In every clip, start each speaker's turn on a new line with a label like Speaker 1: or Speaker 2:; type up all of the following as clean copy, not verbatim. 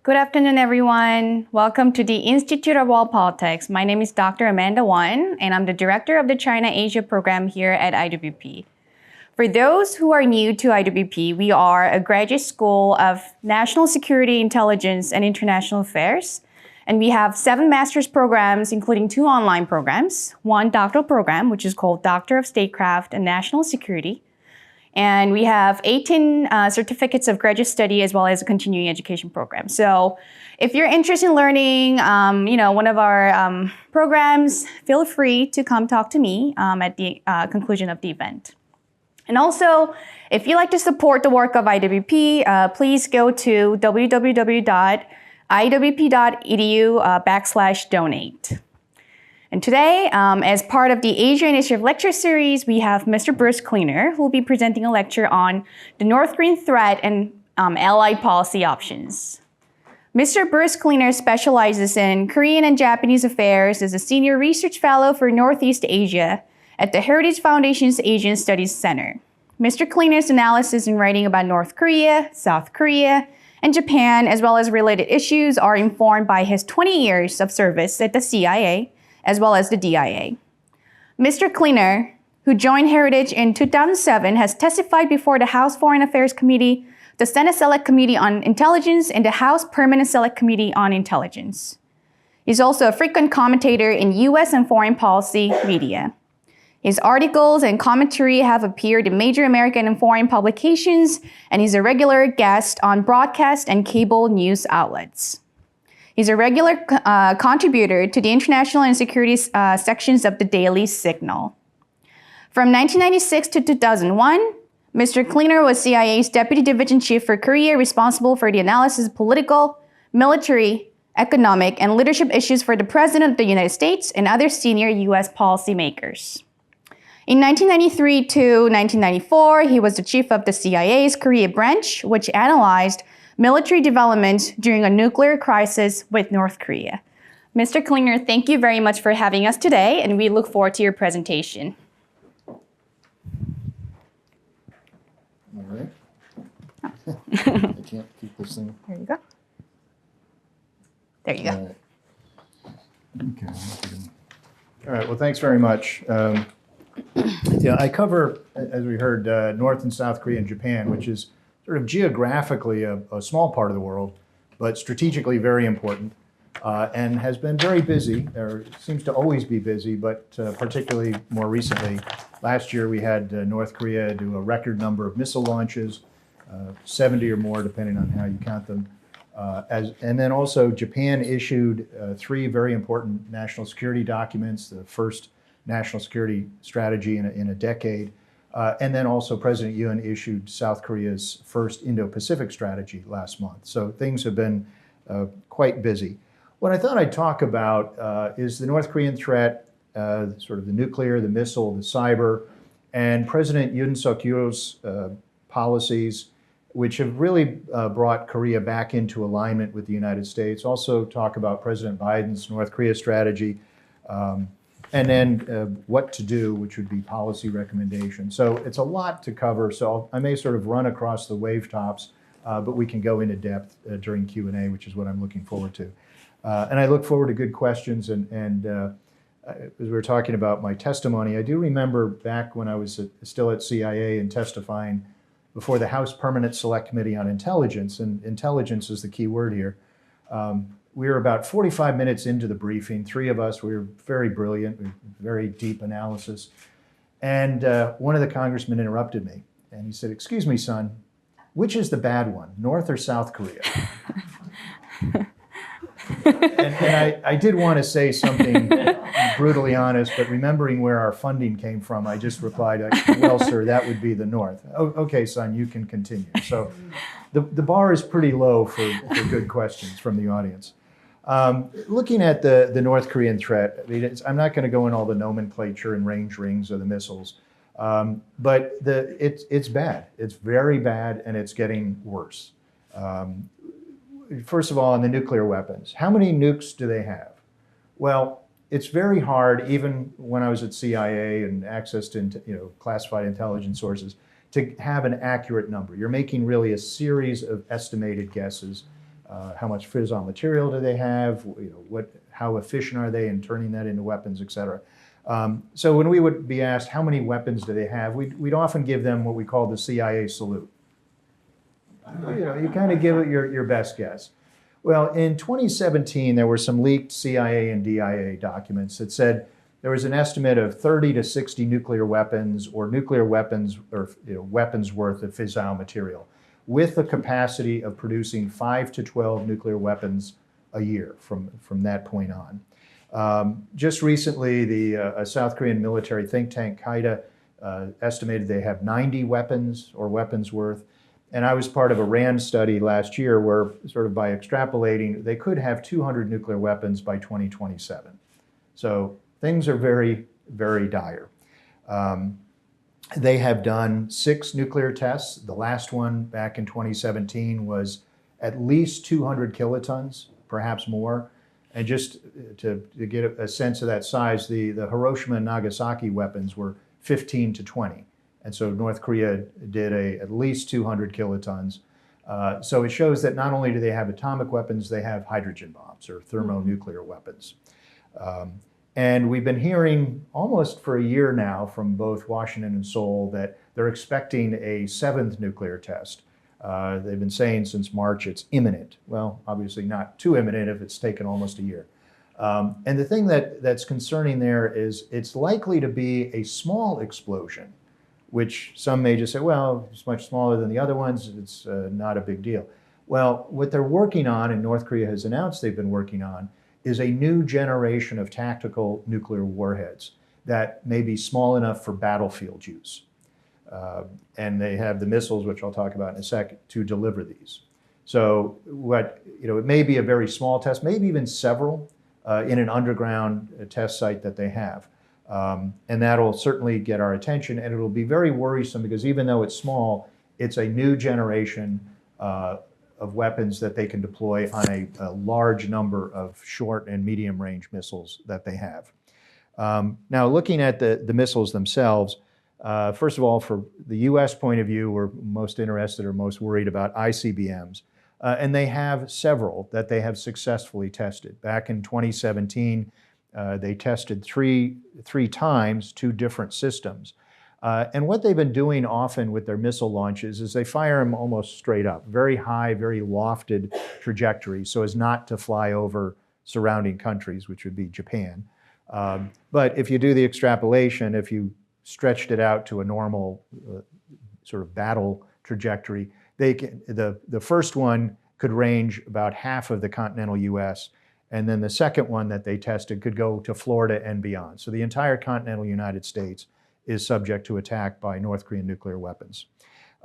Speaker 1: Good afternoon, everyone. Welcome to the Institute of World Politics. My name is Dr. Amanda Wan, and I'm the director of the China-Asia program here at IWP. For those who are new to IWP, we are a graduate school of National Security, Intelligence, and International Affairs. And we have 7 master's programs, including 2 online programs, 1 doctoral program, which is called Doctor of Statecraft and National Security. And we have 18 certificates of graduate study as well as a continuing education program. So if you're interested in learning one of our programs, feel free to come talk to me at the conclusion of the event. And also, if you'd like to support the work of IWP, please go to www.iwp.edu/donate. And today, as part of the Asia Initiative lecture series, we have Mr. Bruce Klinger, who will be presenting a lecture on the North Korean threat and allied policy options. Mr. Bruce Klinger specializes in Korean and Japanese affairs as a senior research fellow for Northeast Asia at the Heritage Foundation's Asian Studies Center. Mr. Klinger's analysis and writing about North Korea, South Korea, and Japan, as well as related issues, are informed by his 20 years of service at the CIA, as well as the DIA. Mr. Klinger, who joined Heritage in 2007, has testified before the House Foreign Affairs Committee, the Senate Select Committee on Intelligence, and the House Permanent Select Committee on Intelligence. He's also a frequent commentator in U.S. and foreign policy media. His articles and commentary have appeared in major American and foreign publications, and he's a regular guest on broadcast and cable news outlets. He's a regular contributor to the international and security sections of the Daily Signal. From 1996 to 2001, Mr. Klinger was CIA's Deputy Division Chief for Korea, responsible for the analysis of political, military, economic, and leadership issues for the President of the United States and other senior U.S. policymakers. In 1993 to 1994, he was the chief of the CIA's Korea branch, which analyzed military development during a nuclear crisis with North Korea. Mr. Klinger, thank you very much for having us today, and we look forward to your presentation.
Speaker 2: All right. I can't keep this thing.
Speaker 1: There you go. There you go.
Speaker 2: All right. Okay. All right. Well, thanks very much. I cover, as we heard, North and South Korea and Japan, which is sort of geographically a small part of the world, but strategically very important, and has been very busy, or seems to always be busy, but particularly more recently. Last year we had North Korea do a record number of missile launches, 70 or more depending on how you count them. And then also Japan issued 3 very important national security documents, the first national security strategy in a decade. And then also President Yoon issued South Korea's first Indo-Pacific strategy last month. So things have been quite busy. What I thought I'd talk about is the North Korean threat, sort of the nuclear, the missile, the cyber, and President Yoon Suk-yeol's policies, which have really brought Korea back into alignment with the United States. Also talk about President Biden's North Korea strategy, and then what to do, which would be policy recommendations. So it's a lot to cover, so I may sort of run across the wave tops, but we can go into depth during Q&A, which is what I'm looking forward to. And I look forward to good questions, and as we were talking about my testimony, I do remember back when I was still at CIA and testifying before the House Permanent Select Committee on Intelligence, and intelligence is the key word here. We were about 45 minutes into the briefing. 3 of us, we were very brilliant, very deep analysis. And one of the congressmen interrupted me, and he said, "Excuse me, son, which is the bad one, North or South Korea?" and I did want to say something brutally honest, but remembering where our funding came from, I just replied, "Well, sir, that would be the North." "Oh, okay, son, you can continue." So the bar is pretty low for good questions from the audience. Looking at the North Korean threat, I mean, I'm not going to go in all the nomenclature and range rings of the missiles, but it's bad. It's very bad, and it's getting worse. First of all, on the nuclear weapons, how many nukes do they have? Well, it's very hard, even when I was at CIA and access to classified intelligence sources, to have an accurate number. You're making really a series of estimated guesses. how much fissile material do they have, how efficient are they in turning that into weapons, et cetera. So when we would be asked how many weapons do they have, we'd often give them what we call the CIA salute. You kind of give it your best guess. Well, in 2017, there were some leaked CIA and DIA documents that said there was an estimate of 30 to 60 nuclear weapons or nuclear weapons or weapons worth of fissile material, with the capacity of producing 5 to 12 nuclear weapons a year from that point on. Just recently, the South Korean military think tank, Kaida, estimated they have 90 weapons or weapons worth. And I was part of a RAND study last year where, sort of by extrapolating, they could have 200 nuclear weapons by 2027. So things are very, very dire. They have done 6 nuclear tests. The last one back in 2017 was at least 200 kilotons, perhaps more. And just to get a sense of that size, the Hiroshima and Nagasaki weapons were 15 to 20. And so North Korea did at least 200 kilotons. So it shows that not only do they have atomic weapons, they have hydrogen bombs or thermonuclear weapons. And we've been hearing almost for a year now from both Washington and Seoul that they're expecting a 7th nuclear test. They've been saying since March it's imminent. Well, obviously not too imminent if it's taken almost a year. And the thing that's concerning there is it's likely to be a small explosion, which some may just say, well, it's much smaller than the other ones, it's not a big deal. Well, what they're working on, and North Korea has announced they've been working on, is a new generation of tactical nuclear warheads that may be small enough for battlefield use. And they have the missiles, which I'll talk about in a second, to deliver these. So it may be a very small test, maybe even several in an underground test site that they have. And that'll certainly get our attention, and it'll be very worrisome because even though it's small, it's a new generation of weapons that they can deploy on a large number of short and medium range missiles that they have. Now, looking at the missiles themselves, first of all, for the US point of view, we're most interested or most worried about ICBMs. And they have several that they have successfully tested. Back in 2017, they tested three times 2 different systems. And what they've been doing often with their missile launches is they fire them almost straight up, very high, very lofted trajectories, so as not to fly over surrounding countries, which would be Japan. But if you do the extrapolation, if you stretched it out to a normal sort of battle trajectory, the first one could range about half of the continental US, and then the second one that they tested could go to Florida and beyond. So the entire continental United States is subject to attack by North Korean nuclear weapons.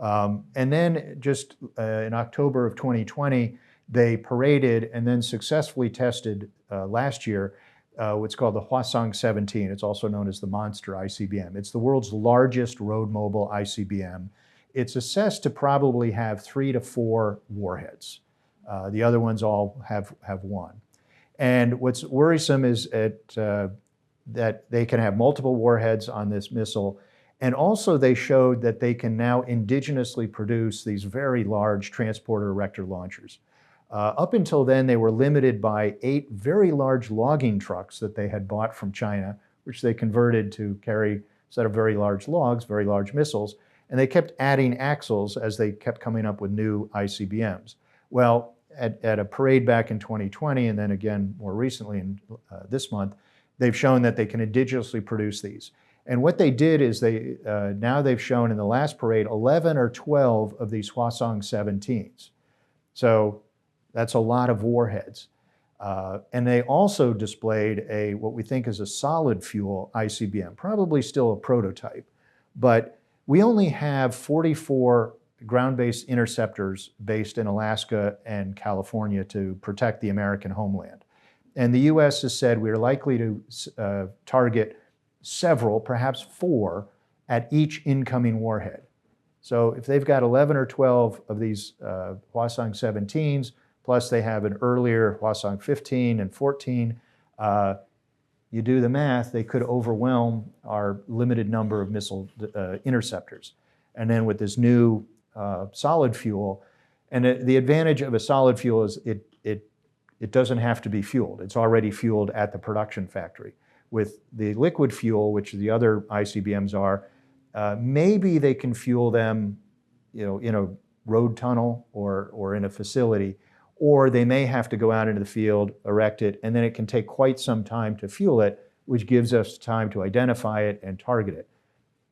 Speaker 2: And then just in October of 2020, they paraded and then successfully tested last year what's called the Hwasong-17. It's also known as the Monster ICBM. It's the world's largest road mobile ICBM. It's assessed to probably have 3 to 4 warheads. The other ones all have 1. And what's worrisome is that they can have multiple warheads on this missile. And also they showed that they can now indigenously produce these very large transporter erector launchers. Up until then, they were limited by 8 very large logging trucks that they had bought from China, which they converted to carry, instead of very large logs, very large missiles. And they kept adding axles as they kept coming up with new ICBMs. Well, at a parade back in 2020, and then again more recently in this month, they've shown that they can indigenously produce these. And what they did is now they've shown in the last parade 11 or 12 of these Hwasong-17s. So that's a lot of warheads. And they also displayed what we think is a solid fuel ICBM, probably still a prototype. But we only have 44 ground-based interceptors based in Alaska and California to protect the American homeland. And the US has said we're likely to target several, perhaps 4, at each incoming warhead. So if they've got 11 or 12 of these Hwasong-17s, plus they have an earlier Hwasong-15 and 14, you do the math, they could overwhelm our limited number of missile interceptors. And then with this new solid fuel, And the advantage of a solid fuel is it doesn't have to be fueled. It's already fueled at the production factory. With the liquid fuel, which the other ICBMs are, maybe they can fuel them, in a road tunnel or in a facility, or they may have to go out into the field, erect it, and then it can take quite some time to fuel it, which gives us time to identify it and target it.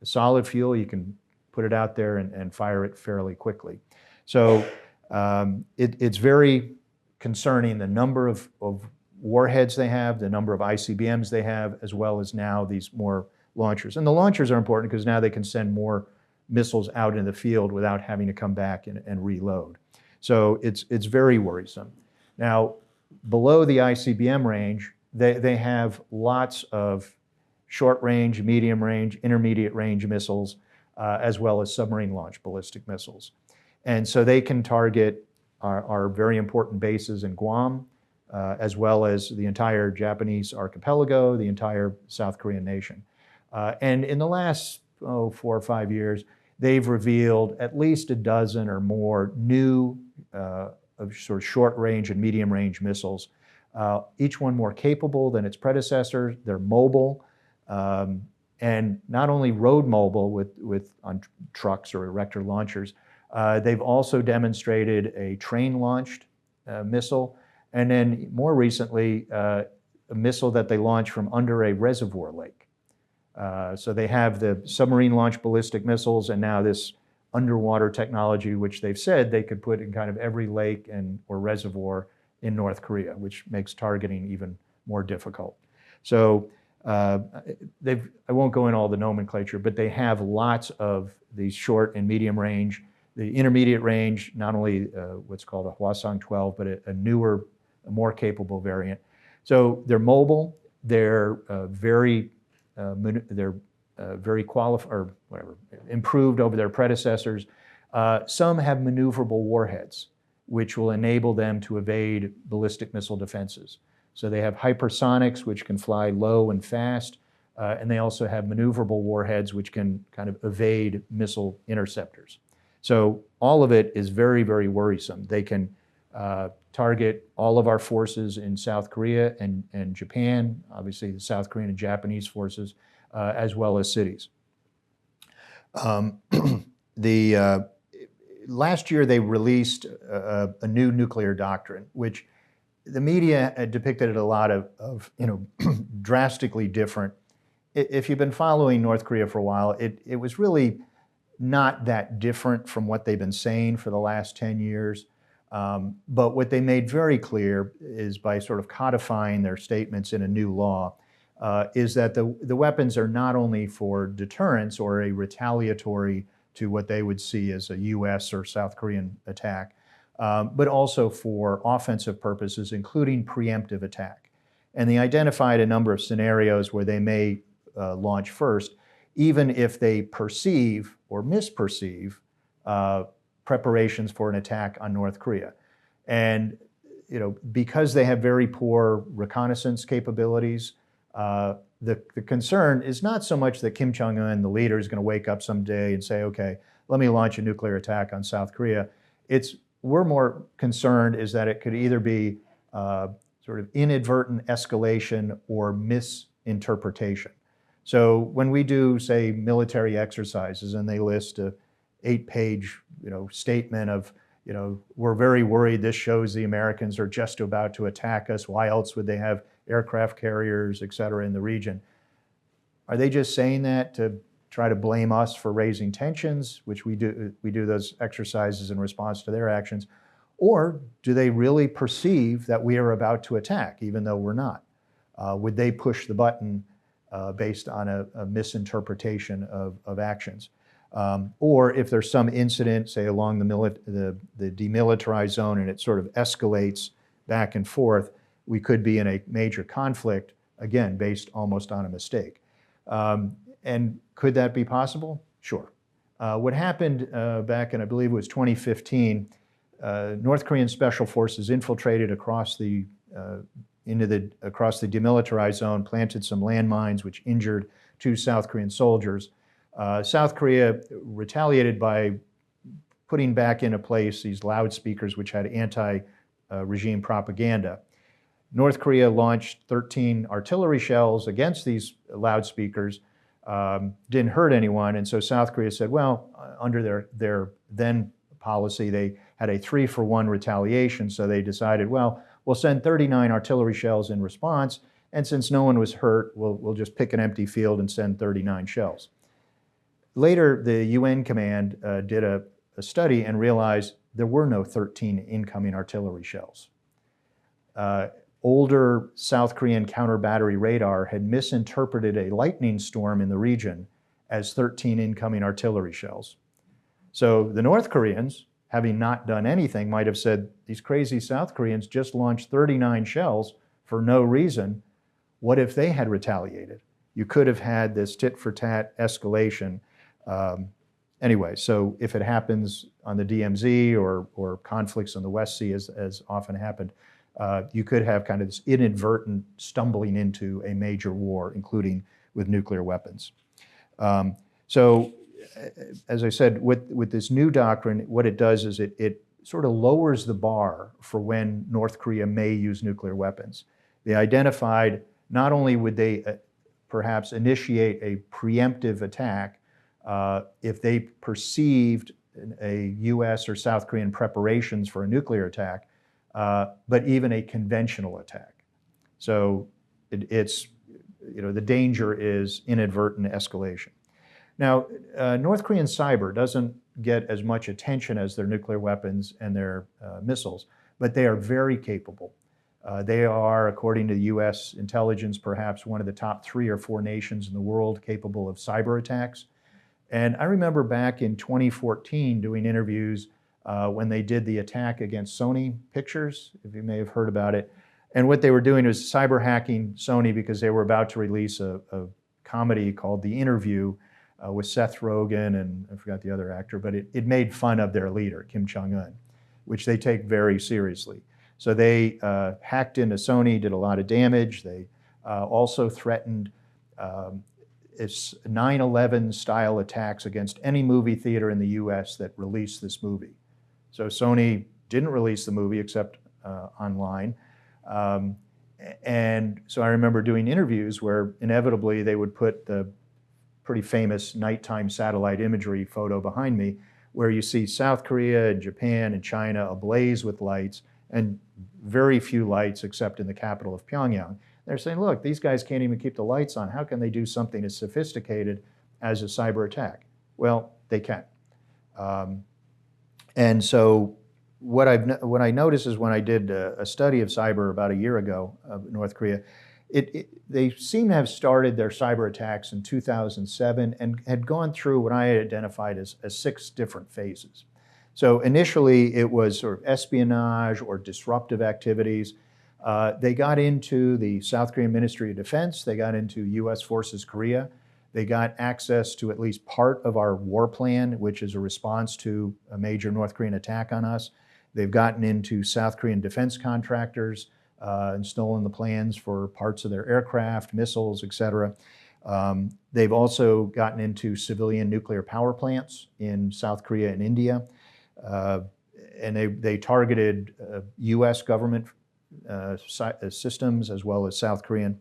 Speaker 2: The solid fuel, you can put it out there and fire it fairly quickly. So it's very concerning, the number of warheads they have, the number of ICBMs they have, as well as now these more launchers. And the launchers are important because now they can send more missiles out in the field without having to come back and reload. So it's very worrisome. Now, below the ICBM range, they have lots of short range, medium range, intermediate range missiles, as well as submarine launched ballistic missiles. And so they can target our very important bases in Guam, as well as the entire Japanese archipelago, the entire South Korean nation. And in the last 4 or 5 years, they've revealed at least a dozen or more new sort of short range and medium range missiles, each one more capable than its predecessor. They're mobile, and not only road mobile on trucks or erector launchers, they've also demonstrated a train-launched missile, and then more recently, a missile that they launched from under a reservoir lake. So they have the submarine-launched ballistic missiles and now this underwater technology, which they've said they could put in kind of every lake or reservoir in North Korea, which makes targeting even more difficult. So I won't go into all the nomenclature, but they have lots of these short and medium range. The intermediate range, not only what's called a Hwasong-12, but a newer, a more capable variant. So they're mobile, they're very qualified, or whatever, improved over their predecessors. Some have maneuverable warheads, which will enable them to evade ballistic missile defenses. So they have hypersonics, which can fly low and fast, and they also have maneuverable warheads, which can kind of evade missile interceptors. So all of it is very, very worrisome. They can target all of our forces in South Korea and Japan, obviously the South Korean and Japanese forces, as well as cities. Last year they released a new nuclear doctrine, which the media depicted it a lot of drastically different. If you've been following North Korea for a while, it was really not that different from what they've been saying for the last 10 years. But what they made very clear is by sort of codifying their statements in a new law, is that the weapons are not only for deterrence or a retaliatory to what they would see as a US or South Korean attack, but also for offensive purposes, including preemptive attack. And they identified a number of scenarios where they may launch first, even if they perceive or misperceive preparations for an attack on North Korea. And because they have very poor reconnaissance capabilities, the concern is not so much that Kim Jong-un, the leader, is going to wake up someday and say, okay, let me launch a nuclear attack on South Korea. We're more concerned is that it could either be sort of inadvertent escalation or misinterpretation. So when we do, say, military exercises and they list a 8-page statement of, we're very worried, this shows the Americans are just about to attack us, why else would they have aircraft carriers, et cetera, in the region? Are they just saying that to try to blame us for raising tensions, which we do those exercises in response to their actions? Or do they really perceive that we are about to attack, even though we're not? Would they push the button based on a misinterpretation of actions? Or if there's some incident, say along the demilitarized zone, and it sort of escalates back and forth, we could be in a major conflict, again, based almost on a mistake. And could that be possible? Sure. What happened back in, I believe it was 2015, North Korean special forces infiltrated across the demilitarized zone, planted some landmines which injured 2 South Korean soldiers. South Korea retaliated by putting back into place these loudspeakers which had anti-regime propaganda. North Korea launched 13 artillery shells against these loudspeakers, didn't hurt anyone, and so South Korea said, well, under their then policy, they had a 3-for-1 retaliation, so they decided, well, we'll send 39 artillery shells in response, and since no one was hurt, we'll just pick an empty field and send 39 shells. Later, the UN command did a study and realized there were no 13 incoming artillery shells. Older South Korean counter-battery radar had misinterpreted a lightning storm in the region as 13 incoming artillery shells. So the North Koreans, having not done anything, might have said, these crazy South Koreans just launched 39 shells for no reason. What if they had retaliated? You could have had this tit-for-tat escalation. Anyway, so if it happens on the DMZ or conflicts on the West Sea, as often happened, you could have kind of this inadvertent stumbling into a major war, including with nuclear weapons. So, as I said, with this new doctrine, what it does is it sort of lowers the bar for when North Korea may use nuclear weapons. They identified not only would they perhaps initiate a preemptive attack if they perceived a US or South Korean preparations for a nuclear attack, but even a conventional attack. So it's, the danger is inadvertent escalation. Now, North Korean cyber doesn't get as much attention as their nuclear weapons and their missiles, but they are very capable. They are, according to US intelligence, perhaps one of the top 3 or 4 nations in the world capable of cyber attacks. And I remember back in 2014 doing interviews when they did the attack against Sony Pictures, if you may have heard about it. And what they were doing was cyber hacking Sony because they were about to release a comedy called The Interview with Seth Rogen and I forgot the other actor, but it made fun of their leader, Kim Jong-un, which they take very seriously. So they hacked into Sony, did a lot of damage. They also threatened 9/11 style attacks against any movie theater in the US that released this movie. So Sony didn't release the movie except online. And so I remember doing interviews where inevitably they would put the pretty famous nighttime satellite imagery photo behind me where you see South Korea and Japan and China ablaze with lights and very few lights except in the capital of Pyongyang. They're saying, look, these guys can't even keep the lights on. How can they do something as sophisticated as a cyber attack? Well, they can. And so what I noticed is when I did a study of cyber about a year ago of North Korea, they seem to have started their cyber attacks in 2007 and had gone through what I had identified as 6 different phases. So initially it was sort of espionage or disruptive activities. They got into the South Korean Ministry of Defense. They got into US Forces Korea. They got access to at least part of our war plan, which is a response to a major North Korean attack on us. They've gotten into South Korean defense contractors and stolen the plans for parts of their aircraft, missiles, et cetera. They've also gotten into civilian nuclear power plants in South Korea and India. And they targeted US government systems as well as South Korean.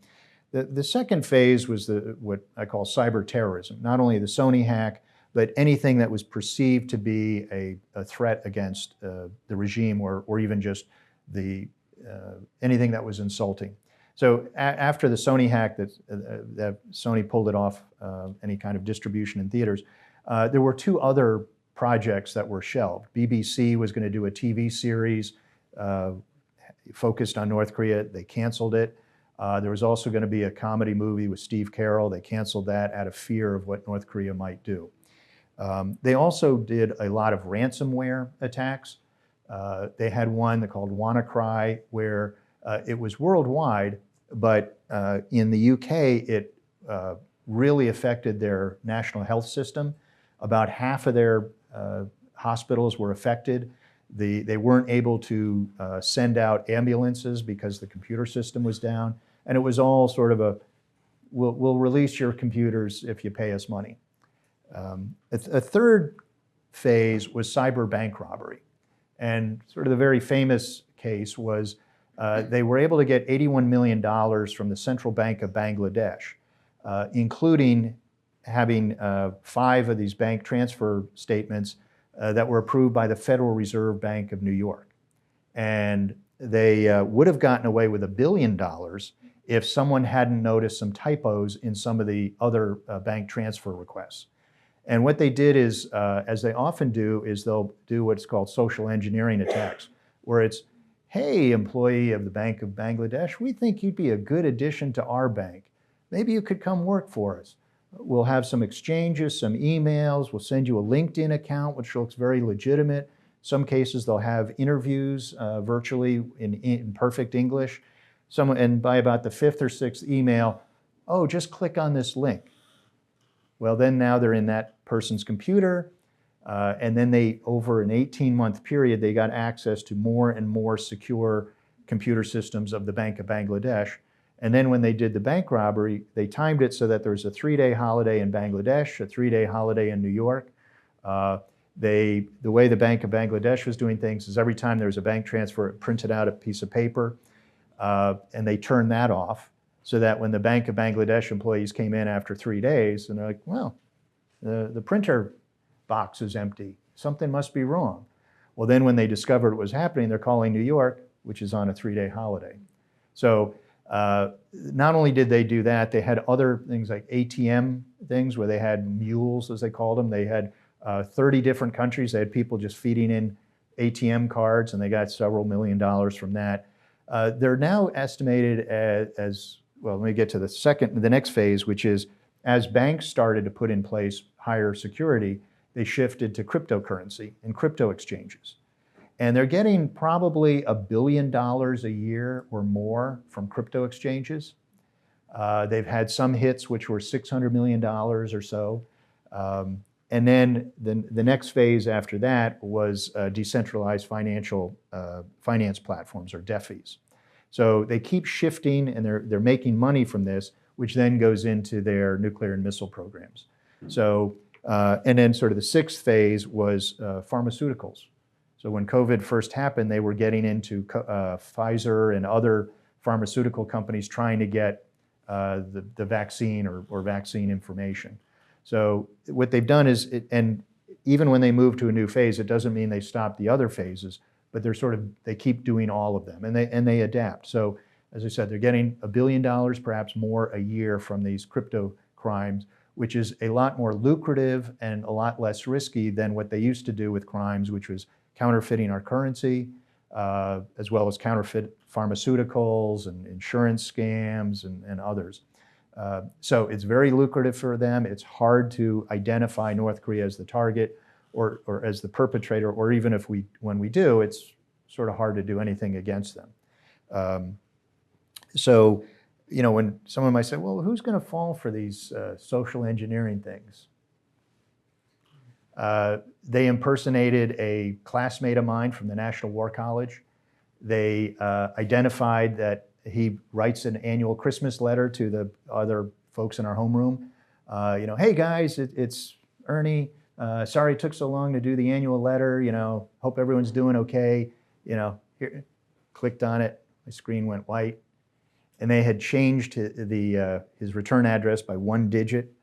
Speaker 2: The second phase was what I call cyber terrorism, not only the Sony hack, but anything that was perceived to be a threat against the regime or even just anything that was insulting. So after the Sony hack that Sony pulled it off any kind of distribution in theaters, there were 2 other projects that were shelved. BBC was going to do a TV series focused on North Korea. They canceled it. There was also going to be a comedy movie with Steve Carell. They canceled that out of fear of what North Korea might do. They also did a lot of ransomware attacks. They had one called WannaCry where it was worldwide, but in the UK it really affected their national health system. About half of their hospitals were affected. They weren't able to send out ambulances because the computer system was down. And it was all sort of we'll release your computers if you pay us money. A third phase was cyber bank robbery. And sort of the very famous case was they were able to get $81 million from the Central Bank of Bangladesh, including having 5 of these bank transfer statements that were approved by the Federal Reserve Bank of New York. And they would have gotten away with $1 billion if someone hadn't noticed some typos in some of the other bank transfer requests. And what they did is, as they often do, is they'll do what's called social engineering attacks, where it's, hey, employee of the Bank of Bangladesh, we think you'd be a good addition to our bank. Maybe you could come work for us. We'll have some exchanges, some emails. We'll send you a LinkedIn account, which looks very legitimate. Some cases they'll have interviews virtually in perfect English. And by about the 5th or 6th email, oh, just click on this link. Well, then now they're in that person's computer, and then they, over an 18-month period, they got access to more and more secure computer systems of the Bank of Bangladesh. And then when they did the bank robbery, they timed it so that there was a 3-day holiday in Bangladesh, a 3-day holiday in New York. The way the Bank of Bangladesh was doing things is every time there was a bank transfer, it printed out a piece of paper, and they turned that off so that when the Bank of Bangladesh employees came in after 3 days, and they're like, well, the printer box is empty. Something must be wrong. Well, then when they discovered what was happening, they're calling New York, which is on a 3-day holiday. So not only did they do that, they had other things like ATM things where they had mules, as they called them. They had 30 different countries. They had people just feeding in ATM cards, and they got several $1 million from that. They're now estimated as well, let me get to the next phase, which is as banks started to put in place higher security, they shifted to cryptocurrency and crypto exchanges. And they're getting probably $1 billion a year or more from crypto exchanges. They've had some hits which were $600 million or so. And then the next phase after that was decentralized finance platforms, or DeFis. So they keep shifting, and they're making money from this, which then goes into their nuclear and missile programs. So, and then sort of the 6th phase was pharmaceuticals. So when COVID first happened, they were getting into Pfizer and other pharmaceutical companies trying to get the vaccine or vaccine information. So what they've done is, and even when they move to a new phase, it doesn't mean they stop the other phases, but they keep doing all of them, and they adapt. So as I said, they're getting $1 billion, perhaps more a year from these crypto crimes, which is a lot more lucrative and a lot less risky than what they used to do with crimes, which was counterfeiting our currency, as well as counterfeit pharmaceuticals and insurance scams and others. So it's very lucrative for them. It's hard to identify North Korea as the target or as the perpetrator, or even when we do, it's sort of hard to do anything against them. So, you know, when someone might say, well, who's going to fall for these social engineering things? They impersonated a classmate of mine from the National War College. They identified that he writes an annual Christmas letter to the other folks in our homeroom. You know, hey guys, it's Ernie. Sorry it took so long to do the annual letter. You know, hope everyone's doing okay. You know, here, clicked on it. My screen went white, and they had changed his return address by 1 digit.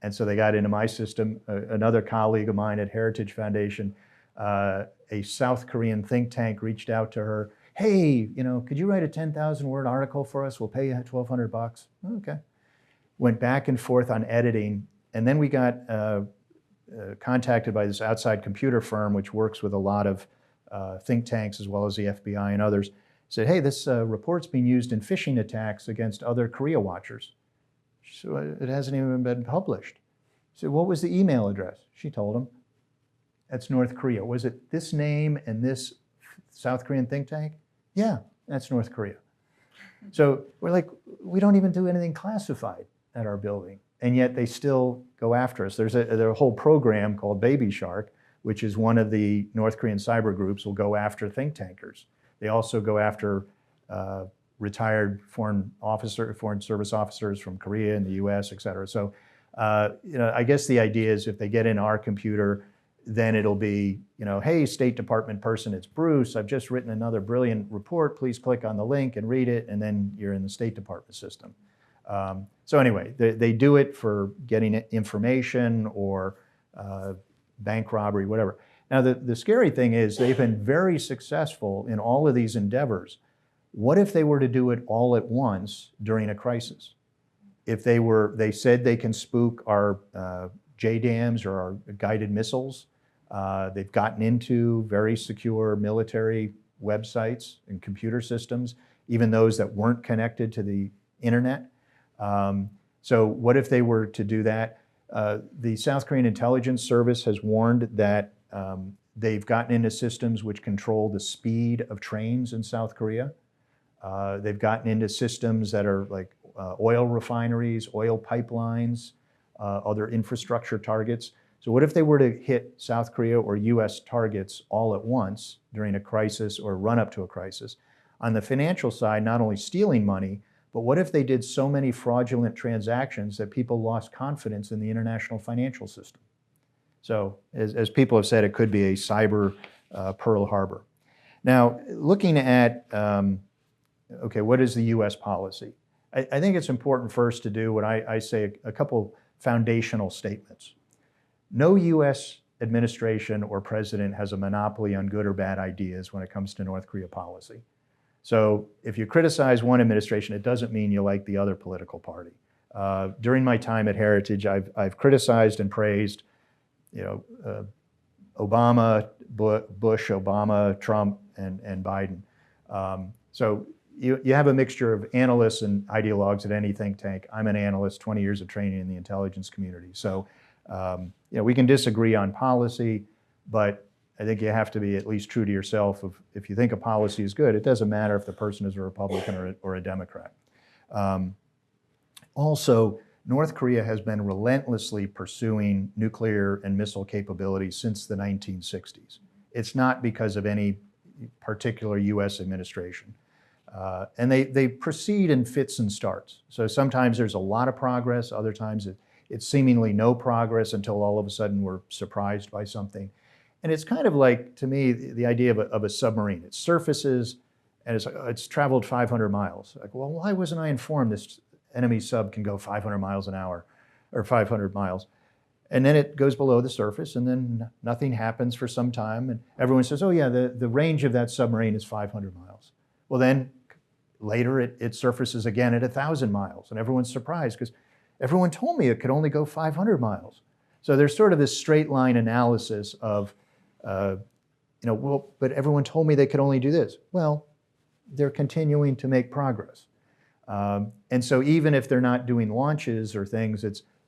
Speaker 2: And so they got into my system. Another colleague of mine at Heritage Foundation, a South Korean think tank, reached out to her. Hey, you know, could you write a 10,000-word article for us? We'll pay you $1,200. Okay. Went back and forth on editing, and then we got contacted by this outside computer firm, which works with a lot of think tanks as well as the FBI and others. Said, hey, this report's being used in phishing attacks against other Korea watchers. So it hasn't even been published. So what was the email address? She told him. That's North Korea. Was it this name and this South Korean think tank? Yeah, that's North Korea. So we're like, we don't even do anything classified at our building, and yet they still go after us. There's a whole program called Baby Shark, which is one of the North Korean cyber groups will go after think tankers. They also go after retired foreign service officers from Korea and the US, et cetera. So, you know, I guess the idea is if they get in our computer, then it'll be, hey, State Department person, it's Bruce. I've just written another brilliant report. Please click on the link and read it, and then you're in the State Department system. So anyway, they do it for getting information or bank robbery, whatever. Now, the scary thing is they've been very successful in all of these endeavors. What if they were to do it all at once during a crisis? If they said they can spook our JDAMs or our guided missiles, they've gotten into very secure military websites and computer systems, even those that weren't connected to the internet. So what if they were to do that? The South Korean intelligence service has warned that they've gotten into systems which control the speed of trains in South Korea. They've gotten into systems that are like oil refineries, oil pipelines, other infrastructure targets. So what if they were to hit South Korea or US targets all at once during a crisis or run up to a crisis? On the financial side, not only stealing money, but what if they did so many fraudulent transactions that people lost confidence in the international financial system? So as people have said, it could be a cyber Pearl Harbor. Now, looking at, okay, what is the US policy? I think it's important first to do what I say a couple foundational statements. No US administration or president has a monopoly on good or bad ideas when it comes to North Korea policy. So if you criticize one administration, it doesn't mean you like the other political party. During my time at Heritage, I've criticized and praised, Obama, Bush, Obama, Trump, and Biden. So you have a mixture of analysts and ideologues at any think tank. I'm an analyst, 20 years of training in the intelligence community. So we can disagree on policy, but I think you have to be at least true to yourself. If you think a policy is good, it doesn't matter if the person is a Republican or a Democrat. Also, North Korea has been relentlessly pursuing nuclear and missile capabilities since the 1960s. It's not because of any particular US administration. And they proceed in fits and starts. So sometimes there's a lot of progress, other times it's seemingly no progress until all of a sudden we're surprised by something. And it's kind of like, to me, the idea of a submarine. It surfaces and it's traveled 500 miles. Like, well, why wasn't I informed this enemy sub can go 500 miles an hour or 500 miles? And then it goes below the surface and then nothing happens for some time. And everyone says, oh yeah, the range of that submarine is 500 miles. Well, then later it surfaces again at 1,000 miles and everyone's surprised because everyone told me it could only go 500 miles. So there's sort of this straight line analysis of, well, but everyone told me they could only do this. Well, they're continuing to make progress. And so even if they're not doing launches or things,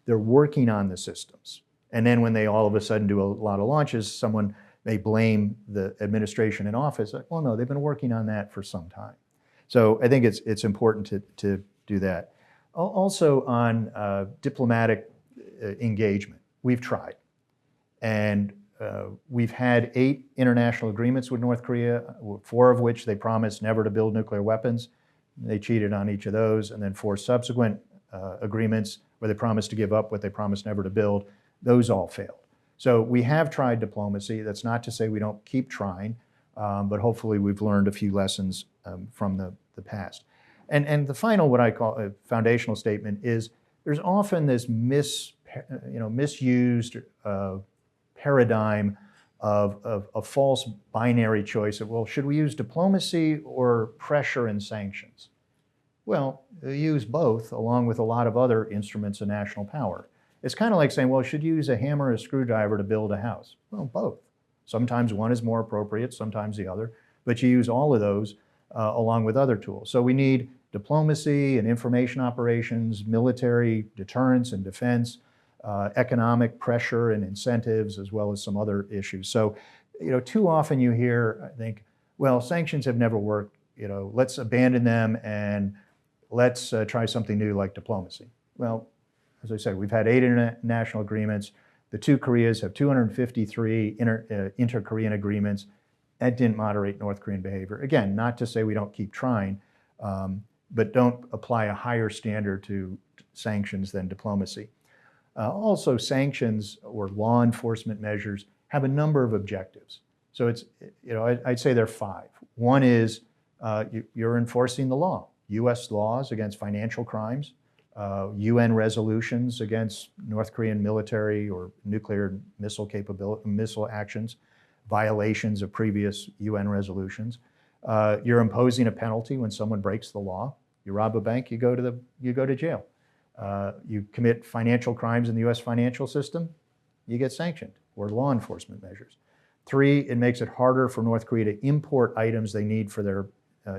Speaker 2: they're working on the systems. And then when they all of a sudden do a lot of launches, someone may blame the administration in office. Like, well, no, they've been working on that for some time. So I think it's important to do that. Also on diplomatic engagement, we've tried. And we've had 8 international agreements with North Korea, 4 of which they promised never to build nuclear weapons. They cheated on each of those, and then 4 subsequent agreements where they promised to give up what they promised never to build. Those all failed. So we have tried diplomacy. That's not to say we don't keep trying, but hopefully we've learned a few lessons from the past. And the final, what I call a foundational statement, is there's often this misused paradigm of a false binary choice of, well, should we use diplomacy or pressure and sanctions? Well, you use both along with a lot of other instruments of national power. It's kind of like saying, well, should you use a hammer or a screwdriver to build a house? Well, both. Sometimes one is more appropriate, sometimes the other, but you use all of those along with other tools. So we need diplomacy and information operations, military deterrence and defense, economic pressure and incentives, as well as some other issues. So, too often you hear, I think, well, sanctions have never worked, let's abandon them and let's try something new like diplomacy. Well, as I said, we've had 8 international agreements. The 2 Koreas have 253 inter-Korean agreements. That didn't moderate North Korean behavior. Again, not to say we don't keep trying, but don't apply a higher standard to sanctions than diplomacy. Also, sanctions or law enforcement measures have a number of objectives. So it's, I'd say there are 5. One is you're enforcing the law, U.S. laws against financial crimes, UN resolutions against North Korean military or nuclear missile actions, violations of previous UN resolutions. You're imposing a penalty when someone breaks the law. You rob a bank, you go to jail. You commit financial crimes in the U.S. financial system, you get sanctioned, or law enforcement measures. 3, it makes it harder for North Korea to import items they need for their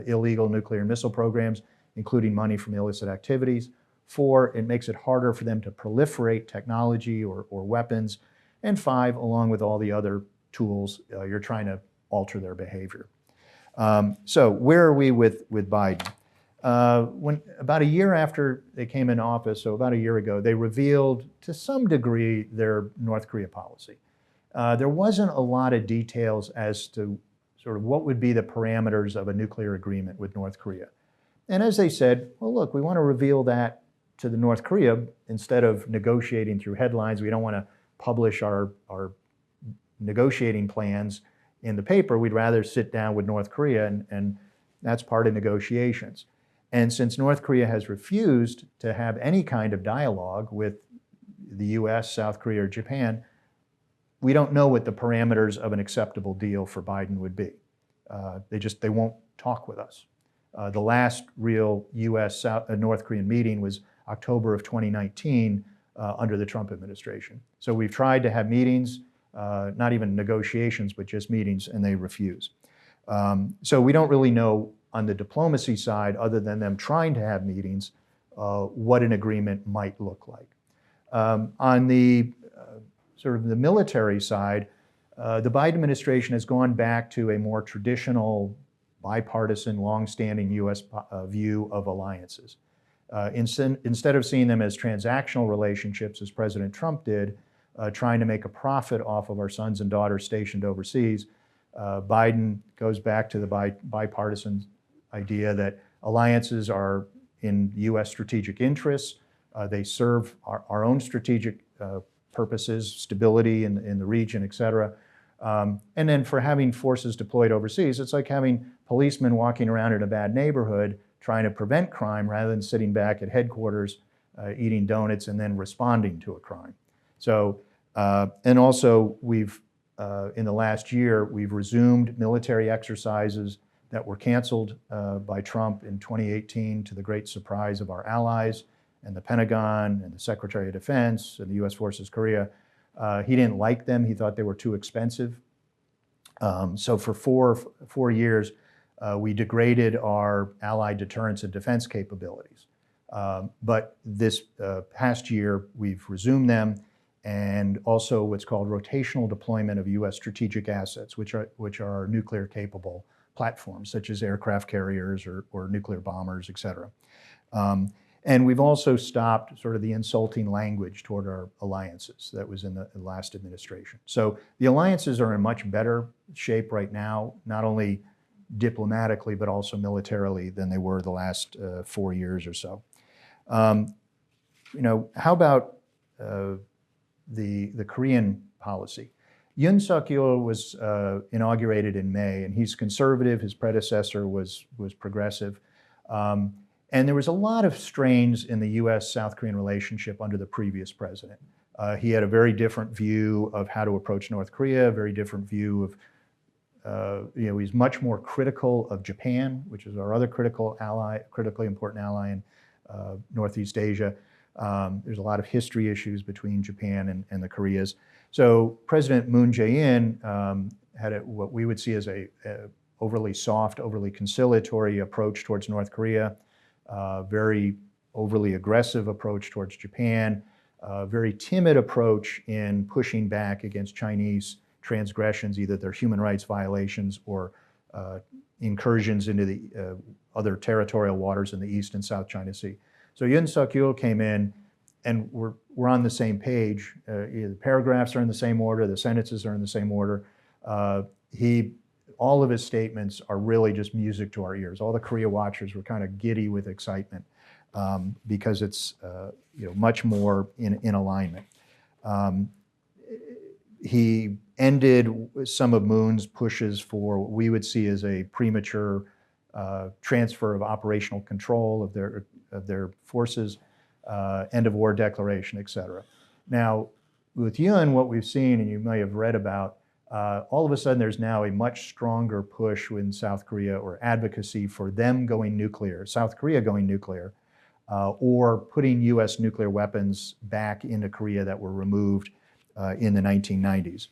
Speaker 2: illegal nuclear and missile programs, including money from illicit activities. 4, it makes it harder for them to proliferate technology or weapons. And 5, along with all the other tools, you're trying to alter their behavior. So where are we with Biden? When about a year after they came in office, so about a year ago, they revealed to some degree their North Korea policy. There wasn't a lot of details as to sort of what would be the parameters of a nuclear agreement with North Korea. And as they said, well, look, we want to reveal that to the North Korea instead of negotiating through headlines. We don't want to publish our negotiating plans in the paper. We'd rather sit down with North Korea, and that's part of negotiations. And since North Korea has refused to have any kind of dialogue with the US, South Korea, or Japan, we don't know what the parameters of an acceptable deal for Biden would be. They won't talk with us. The last real US North Korean meeting was October of 2019 under the Trump administration. So we've tried to have meetings, not even negotiations, but just meetings, and they refuse. So we don't really know on the diplomacy side, other than them trying to have meetings, what an agreement might look like. On the sort of the military side, the Biden administration has gone back to a more traditional, bipartisan, long-standing U.S. View of alliances. Instead of seeing them as transactional relationships, as President Trump did, trying to make a profit off of our sons and daughters stationed overseas, Biden goes back to the bipartisan idea that alliances are in U.S. strategic interests. They serve our own strategic purposes, stability in the region, et cetera. And then for having forces deployed overseas, it's like having policemen walking around in a bad neighborhood trying to prevent crime rather than sitting back at headquarters eating donuts and then responding to a crime. So, and also we've, in the last year, we've resumed military exercises that were canceled by Trump in 2018 to the great surprise of our allies and the Pentagon and the Secretary of Defense and the U.S. Forces Korea. He didn't like them. He thought they were too expensive. So for four years, we degraded our allied deterrence and defense capabilities. But this past year, we've resumed them, and also what's called rotational deployment of U.S. strategic assets, which are nuclear capable platforms, such as aircraft carriers or nuclear bombers, et cetera. And we've also stopped sort of the insulting language toward our alliances that was in the last administration. So the alliances are in much better shape right now, not only diplomatically, but also militarily than they were the last 4 years or so. How about the Korean policy? Yoon Suk-yeol was inaugurated in May, and he's conservative. His predecessor was progressive. And there was a lot of strains in the U.S.-South Korean relationship under the previous president. He had a very different view of how to approach North Korea, a very different view of, he's much more critical of Japan, which is our other critically important ally in Northeast Asia. There's a lot of history issues between Japan and the Koreas. So President Moon Jae-in had what we would see as a overly soft, overly conciliatory approach towards North Korea, very overly aggressive approach towards Japan, very timid approach in pushing back against Chinese transgressions, either their human rights violations or incursions into the other territorial waters in the East and South China Sea. So Yoon Suk-yeol came in, and we're on the same page. The paragraphs are in the same order, the sentences are in the same order. All of his statements are really just music to our ears. All the Korea watchers were kind of giddy with excitement because it's much more in alignment. He ended some of Moon's pushes for what we would see as a premature transfer of operational control of their forces, end of war declaration, et cetera. Now, with Yoon, what we've seen, and you may have read about, all of a sudden there's now a much stronger push in South Korea, or advocacy for them going nuclear, South Korea going nuclear, or putting US nuclear weapons back into Korea that were removed in the 1990s.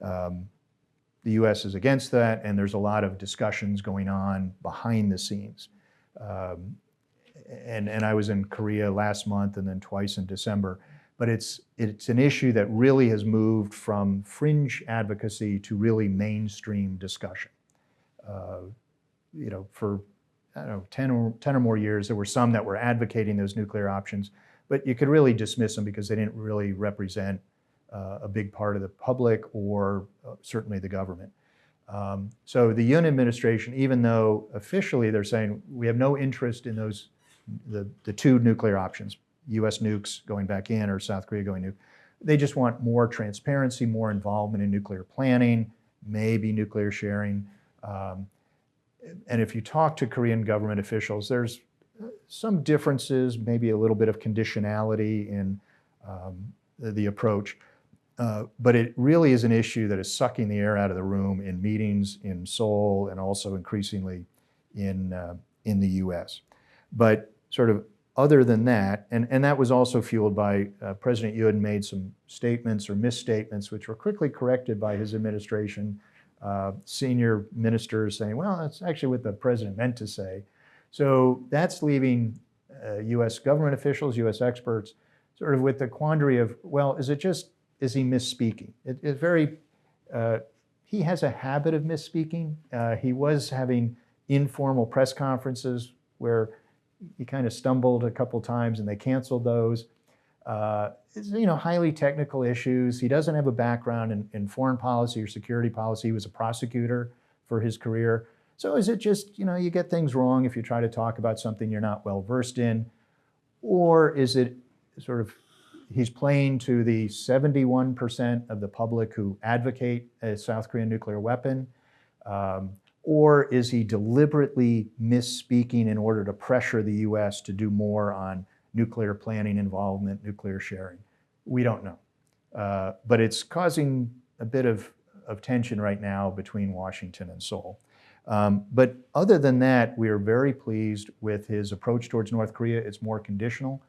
Speaker 2: The US is against that, and there's a lot of discussions going on behind the scenes. And I was in Korea last month and then twice in December. But it's an issue that really has moved from fringe advocacy to really mainstream discussion. For I don't know, 10 or more years, there were some that were advocating those nuclear options, but you could really dismiss them because they didn't really represent a big part of the public or certainly the government. So the Yoon administration, even though officially they're saying we have no interest in those, the two nuclear options, US nukes going back in or South Korea going nuke, they just want more transparency, more involvement in nuclear planning, maybe nuclear sharing. And if you talk to Korean government officials, there's some differences, maybe a little bit of conditionality in the approach. But it really is an issue that is sucking the air out of the room in meetings in Seoul and also increasingly in the US. But sort of other than that, and that was also fueled by President Yoon made some statements or misstatements which were quickly corrected by his administration, senior ministers saying, well, that's actually what the president meant to say. So that's leaving US government officials, US experts, sort of with the quandary of, well, is he misspeaking? He has a habit of misspeaking. He was having informal press conferences where he kind of stumbled a couple times and they canceled those. It's, highly technical issues. He doesn't have a background in foreign policy or security policy. He was a prosecutor for his career. So is it just, you get things wrong if you try to talk about something you're not well versed in? Or is it sort of, he's playing to the 71% of the public who advocate a South Korean nuclear weapon? Or is he deliberately misspeaking in order to pressure the US to do more on nuclear planning involvement, nuclear sharing? We don't know. But it's causing a bit of tension right now between Washington and Seoul. But other than that, we are very pleased with his approach towards North Korea. It's more conditional.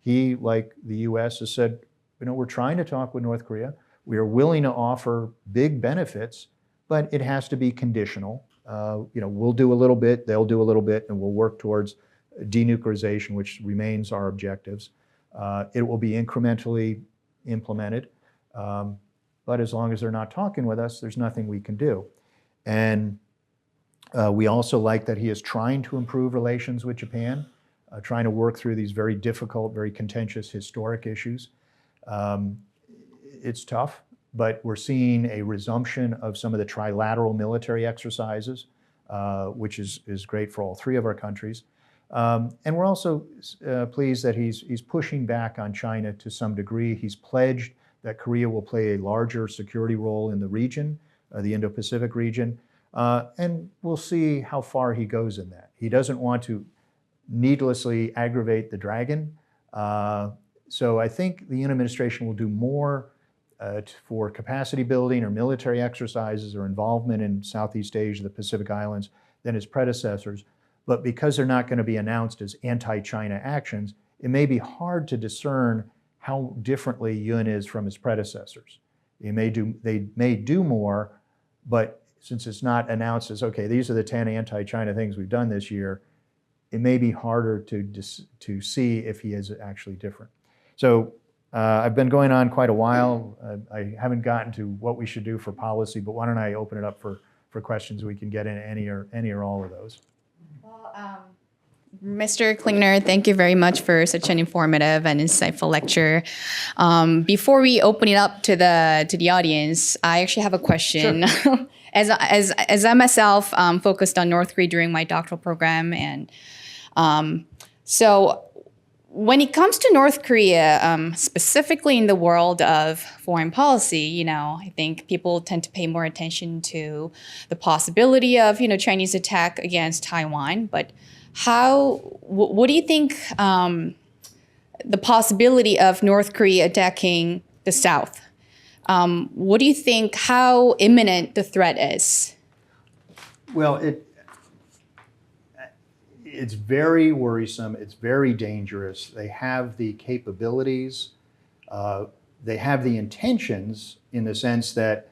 Speaker 2: He, like the US, has said, we're trying to talk with North Korea. We are willing to offer big benefits, but it has to be conditional. We'll do a little bit, they'll do a little bit, and we'll work towards denuclearization, which remains our objectives. It will be incrementally implemented, but as long as they're not talking with us, there's nothing we can do. And we also like that he is trying to improve relations with Japan, trying to work through these very difficult, very contentious historic issues. It's tough, but we're seeing a resumption of some of the trilateral military exercises, which is great for all three of our countries. And we're also pleased that he's pushing back on China to some degree. He's pledged that Korea will play a larger security role in the region, the Indo-Pacific region, and we'll see how far he goes in that. He doesn't want to needlessly aggravate the dragon. So I think the Yoon administration will do more for capacity building or military exercises or involvement in Southeast Asia, the Pacific Islands, than his predecessors. But because they're not going to be announced as anti-China actions, it may be hard to discern how differently Yoon is from his predecessors. They may do more, but since it's not announced as, okay, these are the 10 anti-China things we've done this year, it may be harder to see if he is actually different. So I've been going on quite a while. I haven't gotten to what we should do for policy, but why don't I open it up for questions? We can get in any or all of those.
Speaker 1: Well, Mr. Klinger, thank you very much for such an informative and insightful lecture. Before we open it up to the audience, I actually have a question. Sure. As I myself focused on North Korea during my doctoral program, and so when it comes to North Korea, specifically in the world of foreign policy, I think people tend to pay more attention to the possibility of, Chinese attack against Taiwan. But what do you think the possibility of North Korea attacking the South? What do you think, how imminent the threat is?
Speaker 2: Well, it's very worrisome. It's very dangerous. They have the capabilities. They have the intentions in the sense that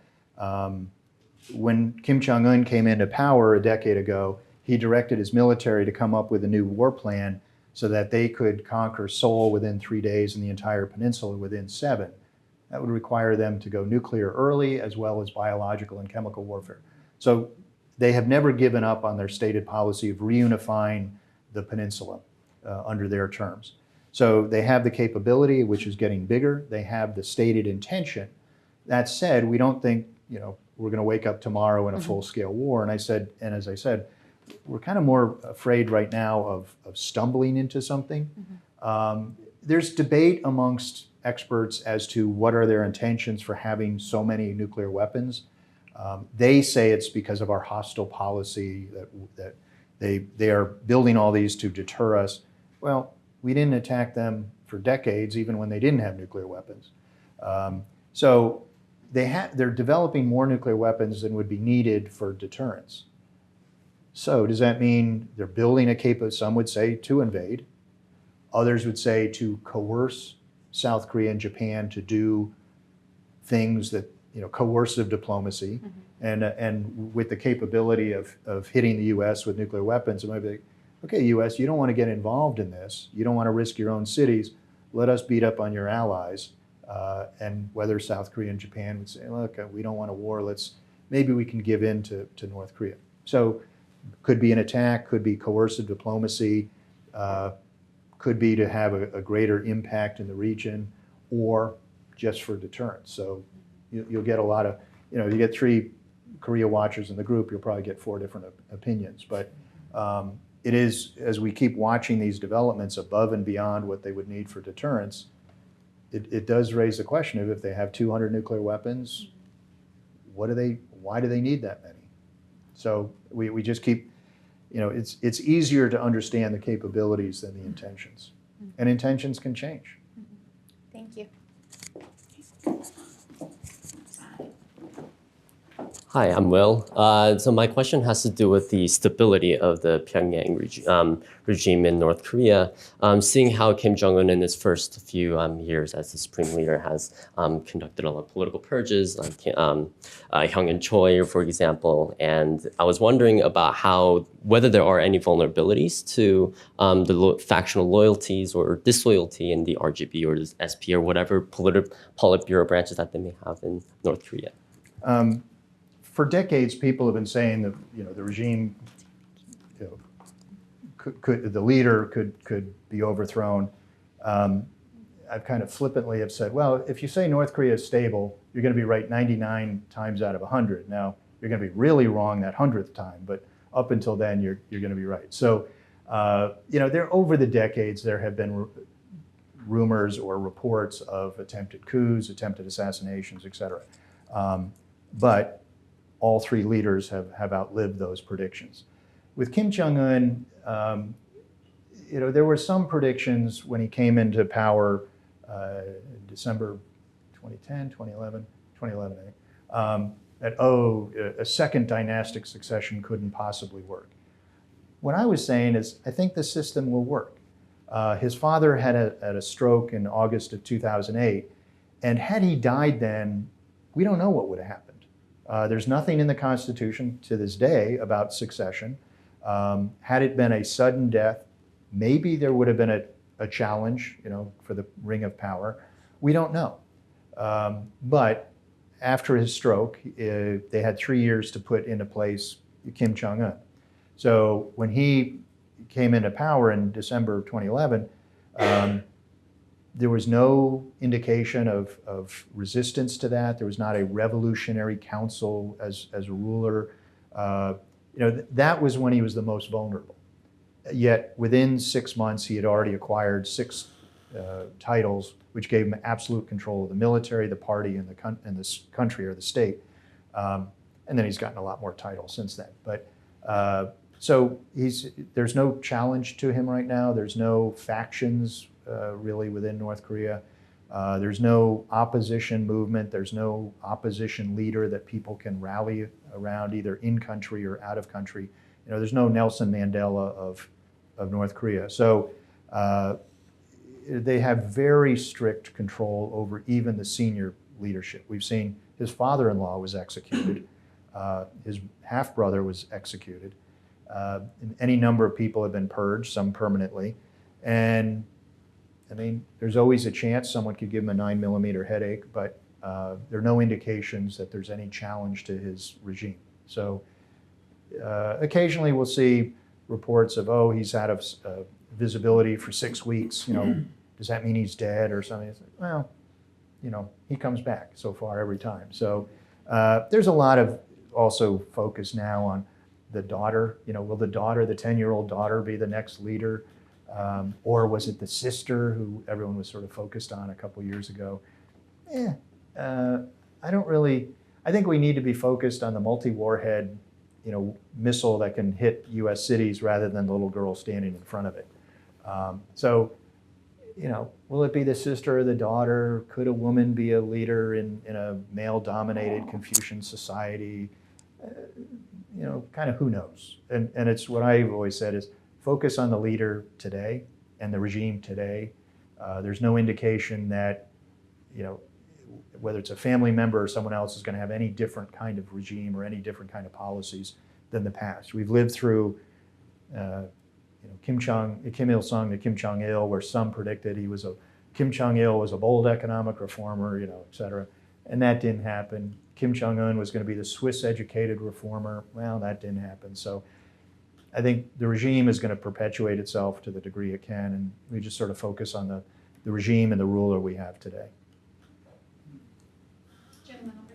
Speaker 2: when Kim Jong-un came into power a decade ago, he directed his military to come up with a new war plan so that they could conquer Seoul within 3 days and the entire peninsula within 7. That would require them to go nuclear early as well as biological and chemical warfare. So they have never given up on their stated policy of reunifying the peninsula under their terms. So they have the capability, which is getting bigger. They have the stated intention. That said, we don't think we're going to wake up tomorrow in a full-scale war. And as I said, we're kind of more afraid right now of stumbling into something. There's debate amongst experts as to what are their intentions for having so many nuclear weapons. They say it's because of our hostile policy, that they are building all these to deter us. Well, we didn't attack them for decades, even when they didn't have nuclear weapons. So they're developing more nuclear weapons than would be needed for deterrence. So does that mean they're building a capability, some would say, to invade? Others would say to coerce South Korea and Japan to do things that, coercive diplomacy, and with the capability of hitting the U.S. with nuclear weapons. It might be like, okay, U.S., you don't want to get involved in this. You don't want to risk your own cities. Let us beat up on your allies. And whether South Korea and Japan would say, look, we don't want a war. Maybe we can give in to North Korea. So could be an attack, could be coercive diplomacy, could be to have a greater impact in the region, or just for deterrence. So you'll get a lot of, you get 3 Korea watchers in the group, you'll probably get 4 different opinions. But it is, as we keep watching these developments above and beyond what they would need for deterrence, it does raise the question of, if they have 200 nuclear weapons, why do they need that many? So we just keep, it's easier to understand the capabilities than the intentions. And intentions can change.
Speaker 1: Thank you.
Speaker 3: Hi, I'm Will. So my question has to do with the stability of the Pyongyang regime in North Korea. Seeing how Kim Jong-un in his first few years as the supreme leader has conducted a lot of political purges, like Hyung and Choi, for example. And I was wondering about whether there are any vulnerabilities to the factional loyalties or disloyalty in the RGB or the SP or whatever Politburo branches that they may have in North Korea.
Speaker 2: For decades, people have been saying that the regime, the leader could be overthrown. I've kind of flippantly have said, well, if you say North Korea is stable, you're going to be right 99 times out of 100. Now, you're going to be really wrong that 100th time, but up until then, you're going to be right. So, over the decades, there have been rumors or reports of attempted coups, attempted assassinations, et cetera. But all 3 leaders have outlived those predictions. With Kim Jong-un, there were some predictions when he came into power in December 2010, 2011, I think, that, a second dynastic succession couldn't possibly work. What I was saying is, I think the system will work. His father had a stroke in August of 2008, and had he died then, we don't know what would have happened. There's nothing in the Constitution to this day about succession. Had it been a sudden death, maybe there would have been a challenge, for the ring of power. We don't know. But after his stroke, they had 3 years to put into place Kim Jong-un. So when he came into power in December of 2011, there was no indication of resistance to that. There was not a revolutionary council as a ruler. That was when he was the most vulnerable. Yet within 6 months, he had already acquired 6 titles, which gave him absolute control of the military, the party, and this country or the state. And then he's gotten a lot more titles since then. But so there's no challenge to him right now. There's no factions really within North Korea. There's no opposition movement. There's no opposition leader that people can rally around, either in country or out of country. There's no Nelson Mandela of North Korea. So they have very strict control over even the senior leadership. We've seen his father-in-law was executed. His half-brother was executed. Any number of people have been purged, some permanently. And I mean, there's always a chance someone could give him a 9mm headache, but there are no indications that there's any challenge to his regime. So occasionally we'll see reports of, oh, he's out of visibility for 6 weeks. Does that mean he's dead or something? It's like, well, he comes back so far every time. So there's a lot of also focus now on the daughter. Will the 10-year-old daughter be the next leader? Or was it the sister who everyone was sort of focused on a couple years ago? I think we need to be focused on the multi-warhead, missile that can hit U.S. cities rather than the little girl standing in front of it. Will it be the sister or the daughter? Could a woman be a leader in a male-dominated Confucian society? Kind of who knows? And it's what I've always said is focus on the leader today and the regime today. There's no indication that, whether it's a family member or someone else is going to have any different kind of regime or any different kind of policies than the past. We've lived through Kim Il-sung to Kim Jong-il, where some predicted Kim Jong-il was a bold economic reformer, et cetera. And that didn't happen. Kim Jong-un was going to be the Swiss-educated reformer. Well, that didn't happen. So I think the regime is going to perpetuate itself to the degree it can, and we just sort of focus on the regime and the ruler we have today.
Speaker 1: Gentleman over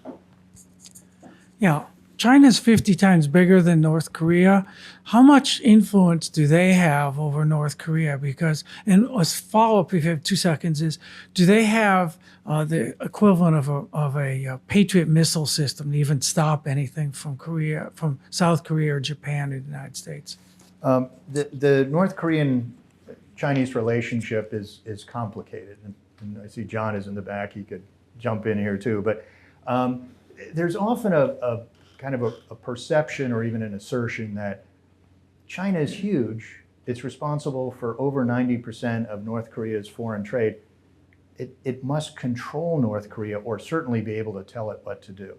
Speaker 1: there.
Speaker 4: Yeah, China's 50 times bigger than North Korea. How much influence do they have over North Korea? And a follow-up, if you have 2 seconds, is do they have the equivalent of a Patriot missile system to even stop anything from South Korea or Japan or the United States?
Speaker 2: The North Korean-Chinese relationship is complicated. And I see John is in the back. He could jump in here too. But there's often a kind of a perception or even an assertion that China is huge. It's responsible for over 90% of North Korea's foreign trade. It must control North Korea or certainly be able to tell it what to do.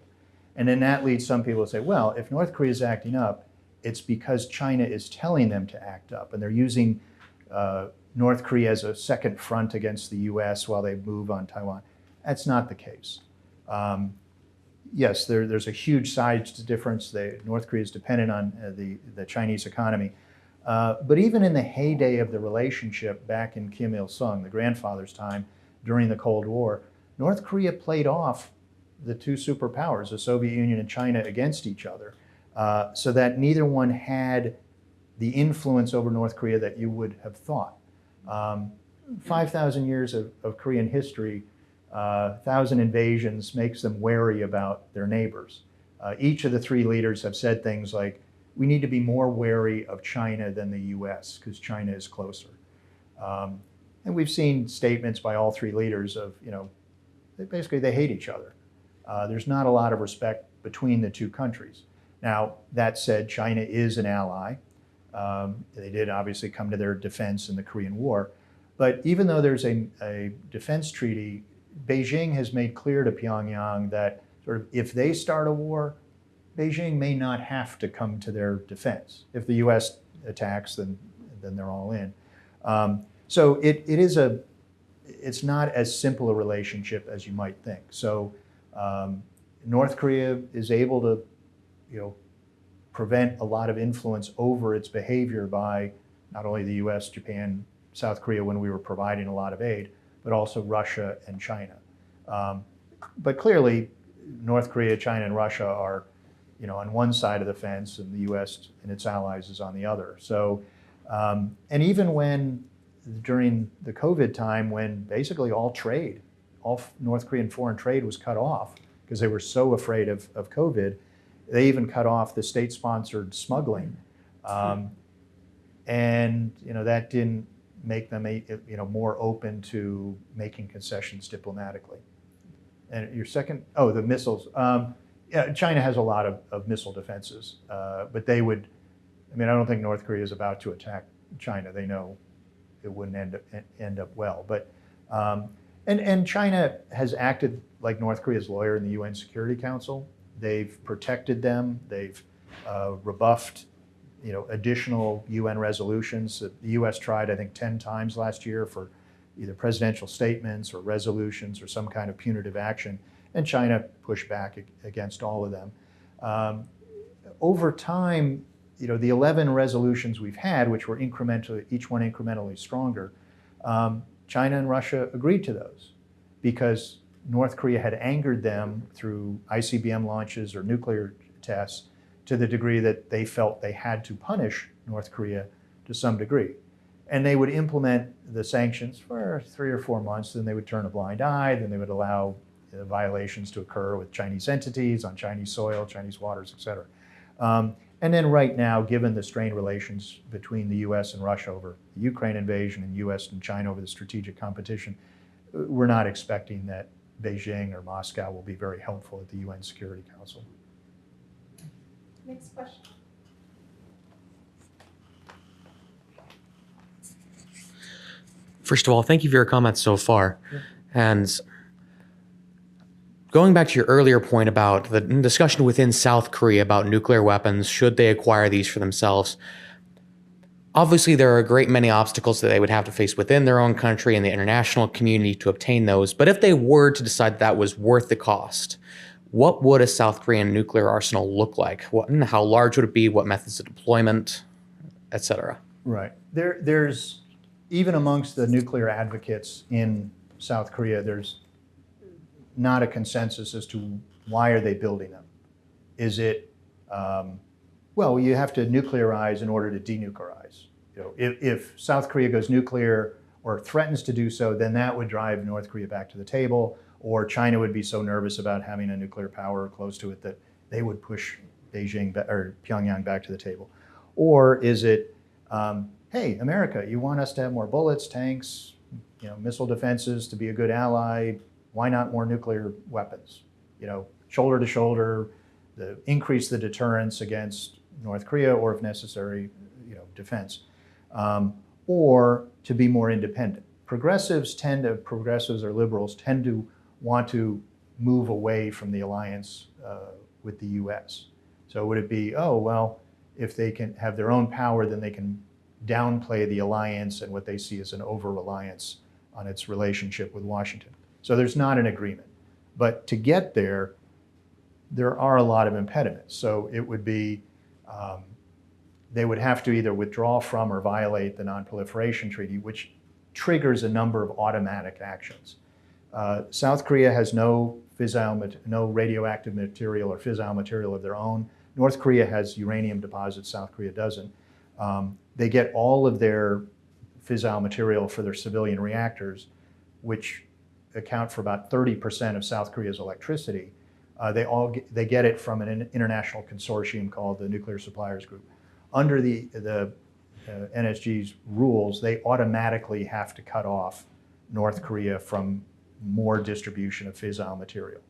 Speaker 2: And then that leads some people to say, well, if North Korea is acting up, it's because China is telling them to act up. And they're using North Korea as a second front against the US while they move on Taiwan. That's not the case. Yes, there's a huge size difference. North Korea is dependent on the Chinese economy. But even in the heyday of the relationship back in Kim Il-sung, the grandfather's time during the Cold War, North Korea played off the two superpowers, the Soviet Union and China, against each other, so that neither one had the influence over North Korea that you would have thought. 5,000 years of Korean history, 1,000 invasions makes them wary about their neighbors. Each of the three leaders have said things like, we need to be more wary of China than the US because China is closer. And we've seen statements by all three leaders of, basically they hate each other. There's not a lot of respect between the two countries. Now, that said, China is an ally. They did obviously come to their defense in the Korean War. But even though there's a defense treaty, Beijing has made clear to Pyongyang that sort of if they start a war, Beijing may not have to come to their defense. If the US attacks, then they're all in. So it's not as simple a relationship as you might think. So North Korea is able to, prevent a lot of influence over its behavior by not only the US, Japan, South Korea when we were providing a lot of aid, but also Russia and China. But clearly, North Korea, China, and Russia are, on one side of the fence, and the U.S. and its allies is on the other. So, and even during the COVID time, when basically all North Korean foreign trade was cut off because they were so afraid of COVID, they even cut off the state-sponsored smuggling. And that didn't make them more open to making concessions diplomatically. And your second, the missiles. Yeah, China has a lot of missile defenses, but they would. I don't think North Korea is about to attack China. They know it wouldn't end up well. But and China has acted like North Korea's lawyer in the UN Security Council. They've protected them. They've rebuffed additional UN resolutions that the U.S. tried, I think, 10 times last year for either presidential statements or resolutions or some kind of punitive action, and China pushed back against all of them. Over time, the 11 resolutions we've had, which were each one incrementally stronger, China and Russia agreed to those because North Korea had angered them through ICBM launches or nuclear tests to the degree that they felt they had to punish North Korea to some degree. And they would implement the sanctions for 3 or 4 months, then they would turn a blind eye, then they would allow violations to occur with Chinese entities on Chinese soil, Chinese waters, et cetera. And then right now, given the strained relations between the US and Russia over the Ukraine invasion and US and China over the strategic competition, we're not expecting that Beijing or Moscow will be very helpful at the UN Security Council.
Speaker 1: Next question.
Speaker 5: First of all, thank you for your comments so far. Sure. And going back to your earlier point about the discussion within South Korea about nuclear weapons, should they acquire these for themselves? Obviously, there are a great many obstacles that they would have to face within their own country and the international community to obtain those. But if they were to decide that was worth the cost, what would a South Korean nuclear arsenal look like? How large would it be? What methods of deployment, et cetera?
Speaker 2: Right. There's, even amongst the nuclear advocates in South Korea, there's not a consensus as to why are they building them. Is it, well, you have to nuclearize in order to denuclearize. If South Korea goes nuclear or threatens to do so, then that would drive North Korea back to the table, or China would be so nervous about having a nuclear power close to it that they would push Beijing or Pyongyang back to the table. Or is it, hey, America, you want us to have more bullets, tanks, missile defenses to be a good ally? Why not more nuclear weapons? Shoulder to shoulder, increase the deterrence against North Korea, or if necessary, defense, or to be more independent. Progressives or liberals tend to want to move away from the alliance with the U.S. So would it be, oh, well, if they can have their own power, then they can downplay the alliance and what they see as an over-reliance on its relationship with Washington. So there's not an agreement. But to get there are a lot of impediments. So it would be, they would have to either withdraw from or violate the Non-Proliferation Treaty, which triggers a number of automatic actions. South Korea has no radioactive material or fissile material of their own. North Korea has uranium deposits, South Korea doesn't. They get all of their fissile material for their civilian reactors, which account for about 30% of South Korea's electricity. They get it from an international consortium called the Nuclear Suppliers Group. Under the NSG's rules, they automatically have to cut off North Korea from more distribution of fissile material.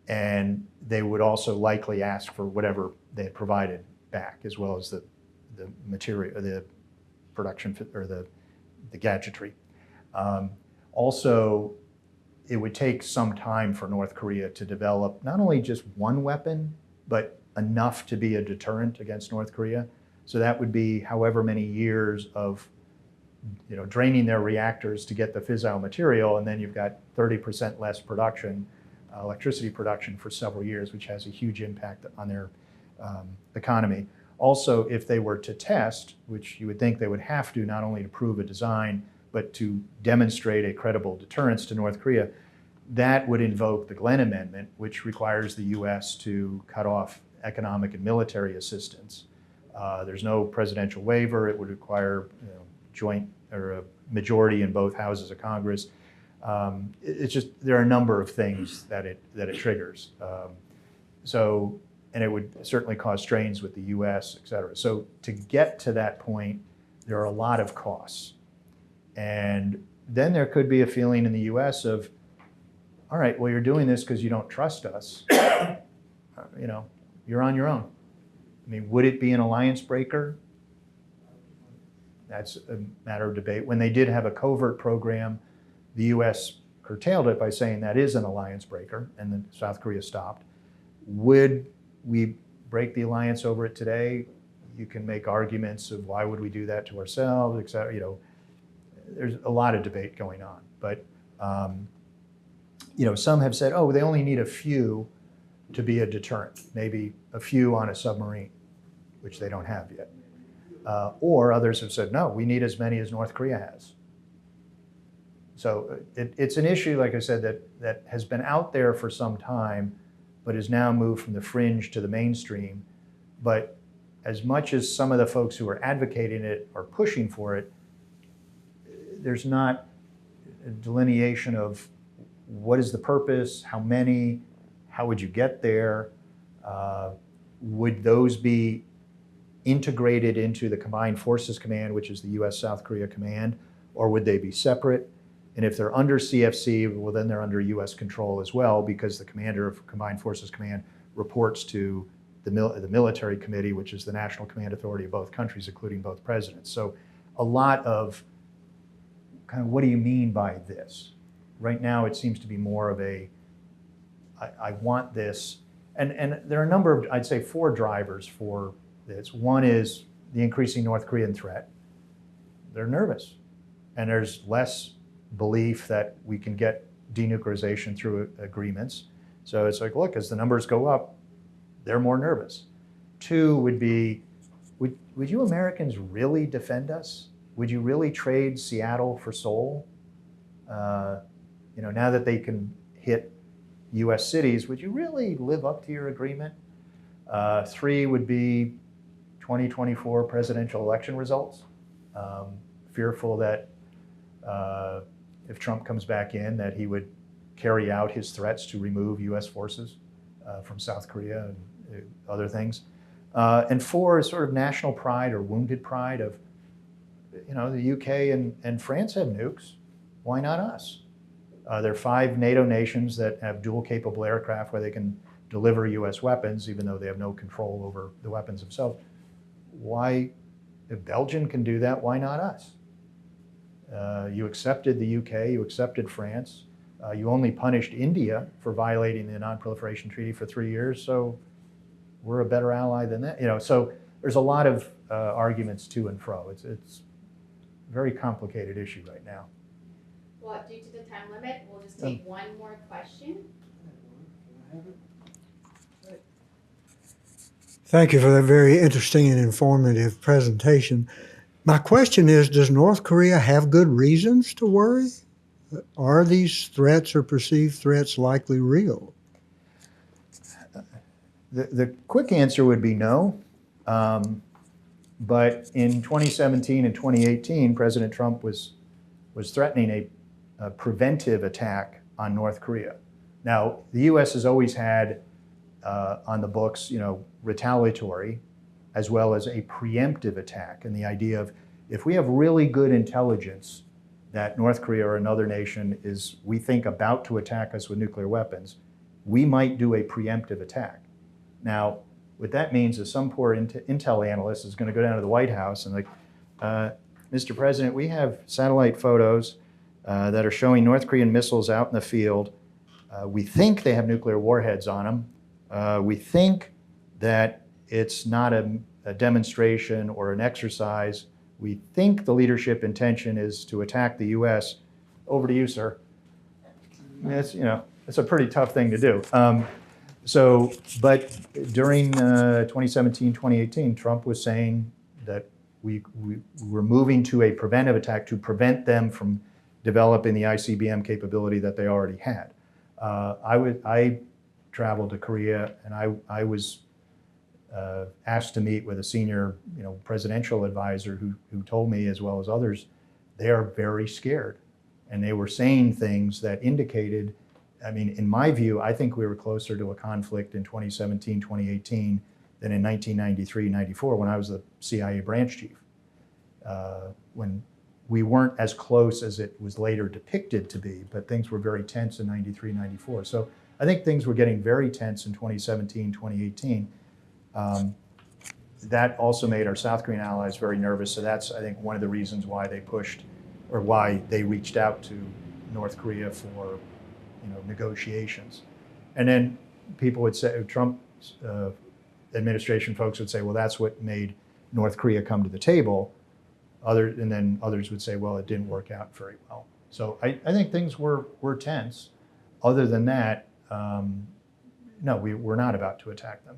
Speaker 2: And they would also likely ask for whatever they had provided back, as well as the material, the production, or the gadgetry. Also, it would take some time for North Korea to develop not only just one weapon, but enough to be a deterrent against North Korea. So that would be however many years of draining their reactors to get the fissile material, and then you've got 30% less production, electricity production for several years, which has a huge impact on their economy. Also, if they were to test, which you would think they would have to, not only to prove a design, but to demonstrate a credible deterrence to North Korea, that would invoke the Glenn Amendment, which requires the U.S. to cut off economic and military assistance. There's no presidential waiver. It would require joint or a majority in both houses of Congress. It's just, there are a number of things that it triggers. And it would certainly cause strains with the U.S., et cetera. So to get to that point, there are a lot of costs. And then there could be a feeling in the U.S. of, all right, well, you're doing this because you don't trust us. You're on your own. I mean, would it be an alliance breaker? That's a matter of debate. When they did have a covert program, the U.S. curtailed it by saying that is an alliance breaker, and then South Korea stopped. Would we break the alliance over it today? You can make arguments of why would we do that to ourselves, et cetera. There's a lot of debate going on. But some have said, oh, they only need a few to be a deterrent, maybe a few on a submarine, which they don't have yet. Or others have said, no, we need as many as North Korea has. So it's an issue, like I said, that has been out there for some time, but has now moved from the fringe to the mainstream. But as much as some of the folks who are advocating it are pushing for it, there's not a delineation of what is the purpose, how many, how would you get there? Would those be integrated into the Combined Forces Command, which is the U.S.-South Korea Command, or would they be separate? And if they're under CFC, well, then they're under U.S. control as well, because the commander of Combined Forces Command reports to the military committee, which is the national command authority of both countries, including both presidents. So a lot of kind of, what do you mean by this? Right now, it seems to be more of a, I want this. And there are a number of, I'd say, 4 drivers for this. One is the increasing North Korean threat. They're nervous. And there's less belief that we can get denuclearization through agreements. So it's like, look, as the numbers go up, they're more nervous. 2 would be, would you Americans really defend us? Would you really trade Seattle for Seoul? Now that they can hit US cities, would you really live up to your agreement? 3 would be 2024 presidential election results. Fearful that if Trump comes back in, that he would carry out his threats to remove US forces from South Korea and other things. And 4 is sort of national pride or wounded pride of, the UK and France have nukes. Why not us? There are 5 NATO nations that have dual capable aircraft where they can deliver US weapons, even though they have no control over the weapons themselves. Why, if Belgium can do that, why not us? You accepted the UK, you accepted France. You only punished India for violating the Non-Proliferation Treaty for 3 years, so we're a better ally than that. So there's a lot of arguments to and fro. It's a very complicated issue right now.
Speaker 1: Well, due to the time limit, we'll just take one more question.
Speaker 6: Thank you for that very interesting and informative presentation. My question is, does North Korea have good reasons to worry? Are these threats or perceived threats likely real?
Speaker 2: The quick answer would be no. But in 2017 and 2018, President Trump was threatening a preventive attack on North Korea. Now, the U.S. has always had on the books, retaliatory, as well as a preemptive attack. And the idea of, if we have really good intelligence that North Korea or another nation is, we think, about to attack us with nuclear weapons, we might do a preemptive attack. Now, what that means is some poor intel analyst is going to go down to the White House and Mr. President, we have satellite photos that are showing North Korean missiles out in the field. We think they have nuclear warheads on them. We think that it's not a demonstration or an exercise. We think the leadership intention is to attack the U.S. Over to you, sir. It's a pretty tough thing to do. But during 2017, 2018, Trump was saying that we were moving to a preventive attack to prevent them from developing the ICBM capability that they already had. I traveled to Korea, and I was asked to meet with a senior, presidential advisor who told me, as well as others, they are very scared, and they were saying things that indicated. I mean, in my view, I think we were closer to a conflict in 2017, 2018 than in 1993, 94 when I was the CIA branch chief. When we weren't as close as it was later depicted to be, but things were very tense in 93, 94. So I think things were getting very tense in 2017, 2018. That also made our South Korean allies very nervous. So that's, I think, one of the reasons why they pushed, or why they reached out to North Korea for negotiations. And then people would say, Trump's administration folks would say, well, that's what made North Korea come to the table. And then others would say, well, it didn't work out very well. So I think things were tense. Other than that, no, we're not about to attack them.